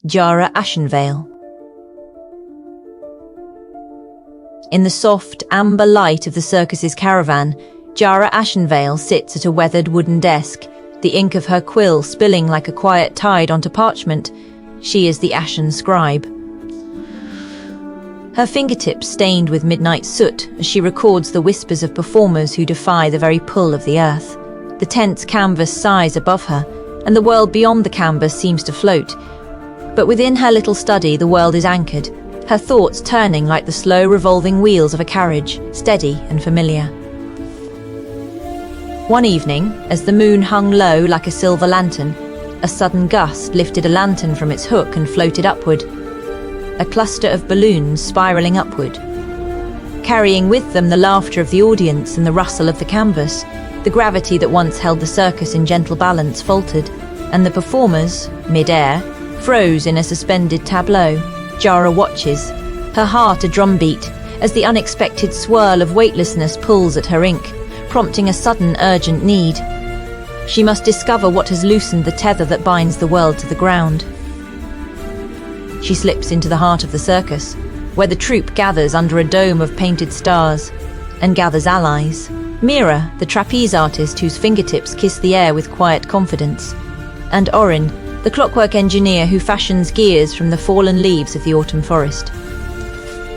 Jara Ashenveil. In the soft, amber light of the circus's caravan, Jara Ashenveil sits at a weathered wooden desk, the ink of her quill spilling like a quiet tide onto parchment. She is the Ashen Scribe. Her fingertips stained with midnight soot as she records the whispers of performers who defy the very pull of the earth. The tense canvas sighs above her, and the world beyond the canvas seems to float. But within her little study, the world is anchored, her thoughts turning like the slow revolving wheels of a carriage, steady and familiar. One evening, as the moon hung low like a silver lantern, a sudden gust lifted a lantern from its hook and floated upward, a cluster of balloons spiraling upward. Carrying with them the laughter of the audience and the rustle of the canvas, the gravity that once held the circus in gentle balance faltered, and the performers, mid-air, froze in a suspended tableau. Jara watches, her heart a drumbeat, as the unexpected swirl of weightlessness pulls at her ink, prompting a sudden urgent need. She must discover what has loosened the tether that binds the world to the ground. She slips into the heart of the circus, where the troupe gathers under a dome of painted stars, and gathers allies. Mira, the trapeze artist whose fingertips kiss the air with quiet confidence, and Orin, the clockwork engineer who fashions gears from the fallen leaves of the autumn forest.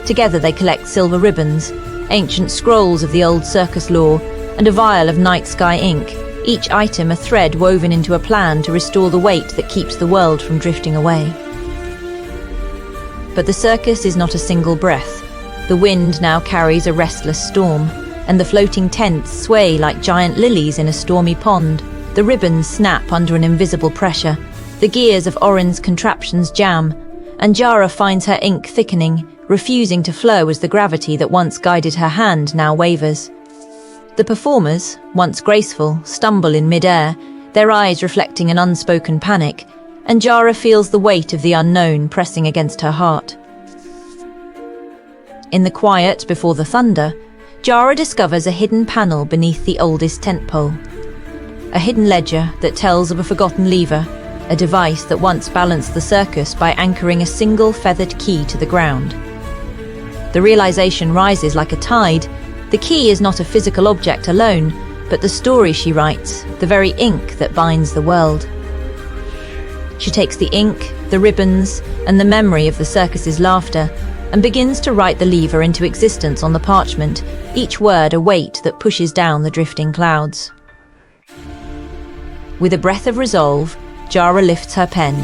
Together they collect silver ribbons, ancient scrolls of the old circus lore, and a vial of night sky ink, each item a thread woven into a plan to restore the weight that keeps the world from drifting away. But the circus is not a single breath. The wind now carries a restless storm, and the floating tents sway like giant lilies in a stormy pond. The ribbons snap under an invisible pressure, the gears of Orin's contraptions jam, and Jara finds her ink thickening, refusing to flow as the gravity that once guided her hand now wavers. The performers, once graceful, stumble in mid-air, their eyes reflecting an unspoken panic, and Jara feels the weight of the unknown pressing against her heart. In the quiet before the thunder, Jara discovers a hidden panel beneath the oldest tent pole. A hidden ledger that tells of a forgotten lever, a device that once balanced the circus by anchoring a single feathered key to the ground. The realization rises like a tide. The key is not a physical object alone, but the story she writes, the very ink that binds the world. She takes the ink, the ribbons, and the memory of the circus's laughter, and begins to write the lever into existence on the parchment, each word a weight that pushes down the drifting clouds. With a breath of resolve, Jara lifts her pen,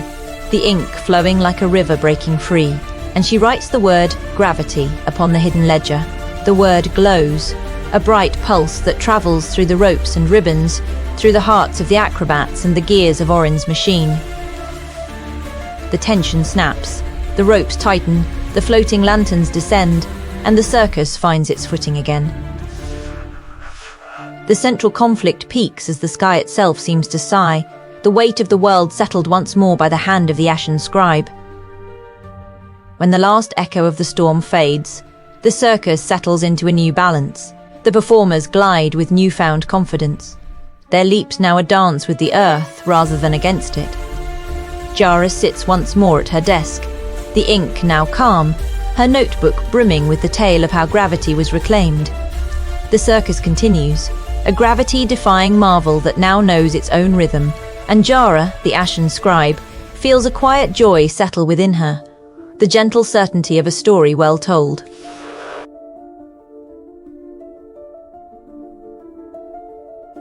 the ink flowing like a river breaking free, and she writes the word gravity upon the hidden ledger. The word glows, a bright pulse that travels through the ropes and ribbons, through the hearts of the acrobats and the gears of Orin's machine. The tension snaps, the ropes tighten, the floating lanterns descend, and the circus finds its footing again. The central conflict peaks as the sky itself seems to sigh, the weight of the world settled once more by the hand of the Ashen Scribe. When the last echo of the storm fades, the circus settles into a new balance. The performers glide with newfound confidence, their leaps now a dance with the earth rather than against it. Jara sits once more at her desk, the ink now calm, her notebook brimming with the tale of how gravity was reclaimed. The circus continues, a gravity-defying marvel that now knows its own rhythm, and Jara, the Ashen Scribe, feels a quiet joy settle within her, the gentle certainty of a story well told.